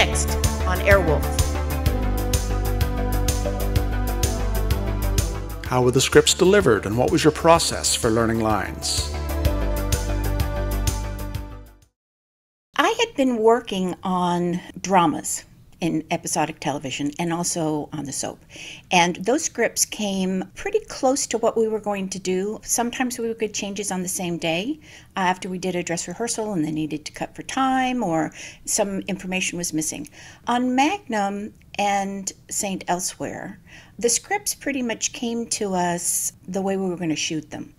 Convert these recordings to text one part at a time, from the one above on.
Next on Airwolf. How were the scripts delivered, and what was your process for learning lines? I had been working on dramas in episodic television and also on the soap. And those scripts came pretty close to what we were going to do. Sometimes we would get changes on the same day after we did a dress rehearsal and they needed to cut for time or some information was missing. On Magnum and St. Elsewhere, the scripts pretty much came to us the way we were going to shoot them.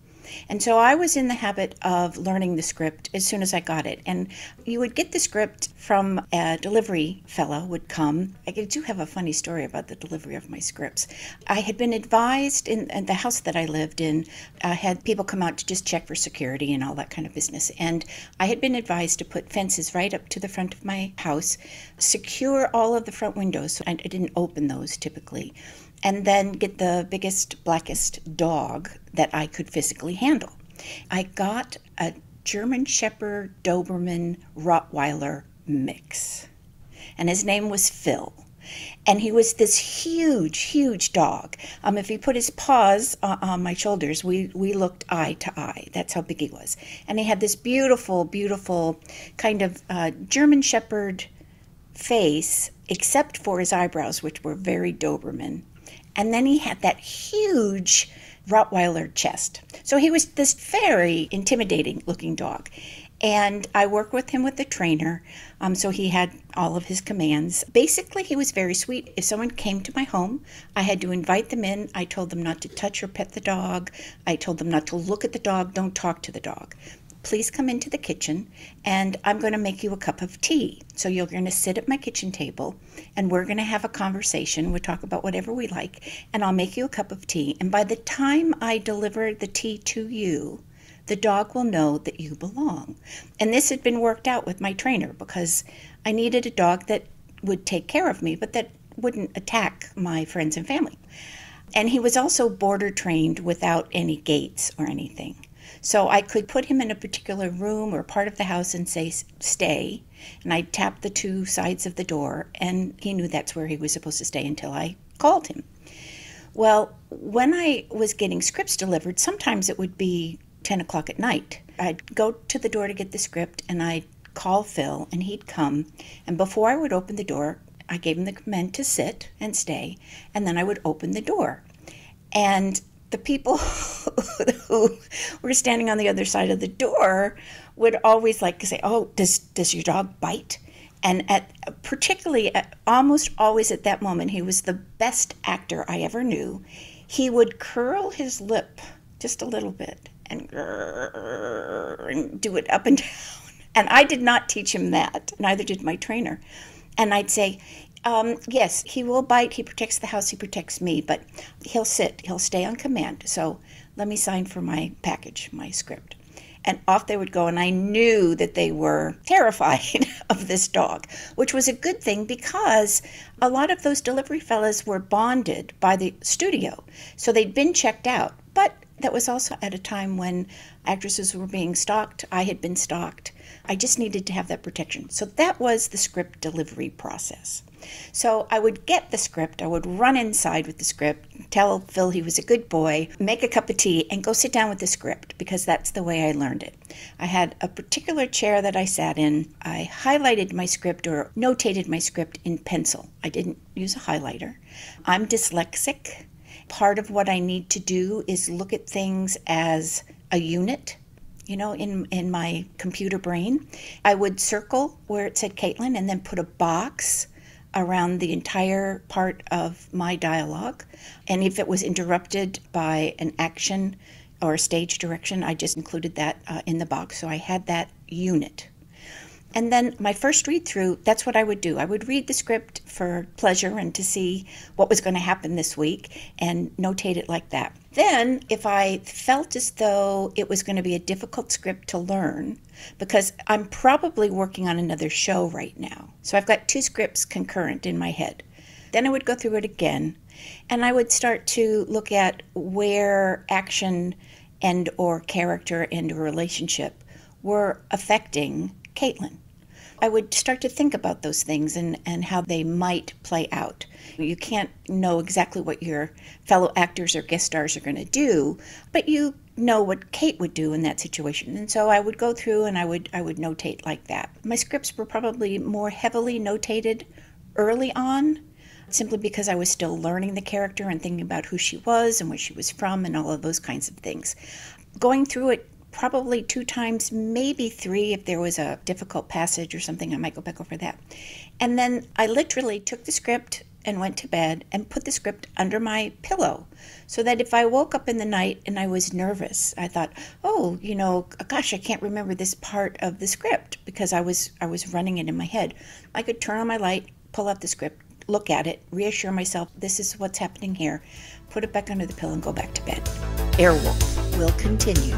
And so I was in the habit of learning the script as soon as I got it. And you would get the script from a delivery fellow would come. I do have a funny story about the delivery of my scripts. I had been advised in the house that I lived in, had people come out to just check for security and all that kind of business. And I had been advised to put fences right up to the front of my house, secure all of the front windows. So I didn't open those typically. And then get the biggest, blackest dog that I could physically handle. I got a German Shepherd Doberman Rottweiler mix, and his name was Phil. And he was this huge, huge dog. If he put his paws on my shoulders, we looked eye to eye. That's how big he was. And he had this beautiful, beautiful kind of German Shepherd face, except for his eyebrows, which were very Doberman. And then he had that huge Rottweiler chest. So he was this very intimidating looking dog. And I worked with him with the trainer, so he had all of his commands. Basically, he was very sweet. If someone came to my home, I had to invite them in. I told them not to touch or pet the dog. I told them not to look at the dog, don't talk to the dog. Please come into the kitchen, and I'm going to make you a cup of tea. So you're going to sit at my kitchen table, and we're going to have a conversation. We'll talk about whatever we like, and I'll make you a cup of tea. And by the time I deliver the tea to you, the dog will know that you belong. And this had been worked out with my trainer because I needed a dog that would take care of me, but that wouldn't attack my friends and family. And he was also border trained without any gates or anything. So I could put him in a particular room or part of the house and say, stay. And I'd tap the two sides of the door, and he knew that's where he was supposed to stay until I called him. Well, when I was getting scripts delivered, sometimes it would be 10 o'clock at night. I'd go to the door to get the script, and I'd call Phil, and he'd come. And before I would open the door, I gave him the command to sit and stay, and then I would open the door. And the people who were standing on the other side of the door would always like to say, oh, does your dog bite? And almost always at that moment, he was the best actor I ever knew. He would curl his lip just a little bit and do it up and down. And I did not teach him that. Neither did my trainer. And I'd say, yes, he will bite. He protects the house. He protects me, but he'll sit. He'll stay on command. So let me sign for my package, my script. And off they would go. And I knew that they were terrified of this dog, which was a good thing because a lot of those delivery fellas were bonded by the studio. So they'd been checked out. But that was also at a time when actresses were being stalked. I had been stalked. I just needed to have that protection. So that was the script delivery process. So I would get the script, I would run inside with the script, tell Phil he was a good boy, make a cup of tea, and go sit down with the script because that's the way I learned it. I had a particular chair that I sat in. I highlighted my script or notated my script in pencil. I didn't use a highlighter. I'm dyslexic. Part of what I need to do is look at things as a unit. In my computer brain. I would circle where it said Caitlin and then put a box around the entire part of my dialogue. And if it was interrupted by an action or stage direction, I just included that in the box. So I had that unit. And then my first read through, that's what I would do. I would read the script for pleasure and to see what was going to happen this week and notate it like that. Then if I felt as though it was going to be a difficult script to learn, because I'm probably working on another show right now. So I've got two scripts concurrent in my head. Then I would go through it again and I would start to look at where action and or character and or relationship were affecting Caitlin. I would start to think about those things and how they might play out. You can't know exactly what your fellow actors or guest stars are going to do, but you know what Kate would do in that situation. And so I would go through and I would notate like that. My scripts were probably more heavily notated early on, simply because I was still learning the character and thinking about who she was and where she was from and all of those kinds of things. Going through it probably 2 times, maybe 3 if there was a difficult passage or something, I might go back over that. And then I literally took the script and went to bed and put the script under my pillow so that if I woke up in the night and I was nervous, I thought, oh, gosh, I can't remember this part of the script because I was running it in my head. I could turn on my light, pull out the script, look at it, reassure myself, this is what's happening here, put it back under the pillow and go back to bed. Airwolf will continue.